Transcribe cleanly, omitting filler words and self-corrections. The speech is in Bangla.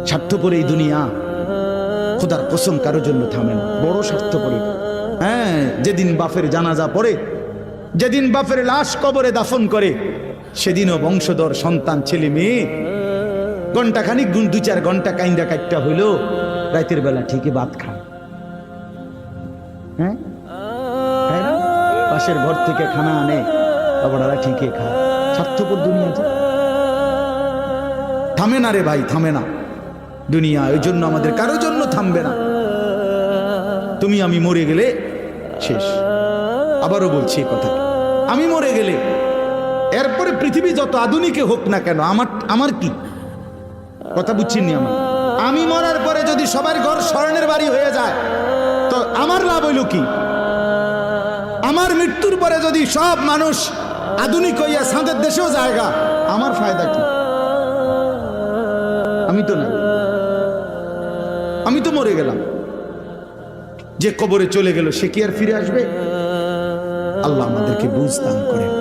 স্বার্থপর এই দুনিয়া, খোদার কসম কারোর জন্য থামে না, বড় স্বার্থপর। হ্যাঁ, যেদিন বাপের জানাজা পড়ে, যেদিন বাপের লাশ কবরে দাফন করে, সেদিনও বংশধর সন্তান ছেলে মেয়ে ঘন্টাখানিক 2-4 ঘন্টা কাইন্দা কাটটা হইলো, রাতের বেলা ঠিকই ভাত খায়। হ্যাঁ, পাশের ঘর থেকে খানা আনে, বাবারা ঠিকই খায়। স্বার্থপর দুনিয়া যে থামে না রে ভাই, থামে না দুনিয়া। ওই জন্য আমাদের কারোর জন্য থামবে না। তুমি আমি মরে গেলে শেষ। আবারও বলছি এই কথা, আমি মরে গেলে এরপরে পৃথিবী যত আধুনিকে হোক না কেন, আমার কি কথা বুঝছেননি? আমি মরার পরে যদি সবার ঘর স্বর্ণের বাড়ি হয়ে যায় তো আমার লাভ হইল কি? আমার মৃত্যুর পরে যদি সব মানুষ আধুনিক হইয়া সাঁদের দেশেও জায়গা, আমার ফায়দা কি? আমি তো না, আমি তো মরে গেলাম। যে কবরে চলে গেল সে কি আর ফিরে আসবে? আল্লাহ আমাদেরকে বুঝ দান করেন।